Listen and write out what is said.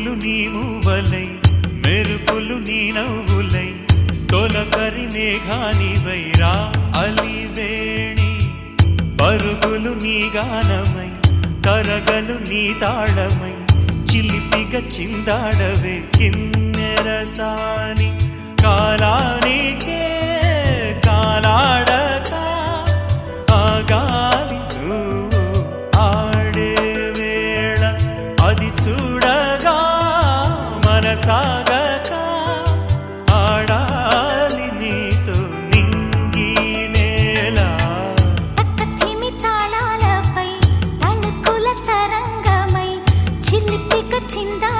ఉరుములు నీ మూవలై మెరుపులు నీ నవ్వులై తొలకరి మేఘానివై రా అలివేణి పరుగులు నీ గానమై తరగలు నీ తాళమై చిలిపిగా చిందాడవే కిన్నెరసాని కాలానికే కాలాడక ఆగాలి నువ్వు ఆడే వేళ అది చూడగా మనసాగక ఆడాలి నీతో నింగి నేల తక్కతిమి తాళాలపై తణుకుల తరంగమై చిలిపిక చిందా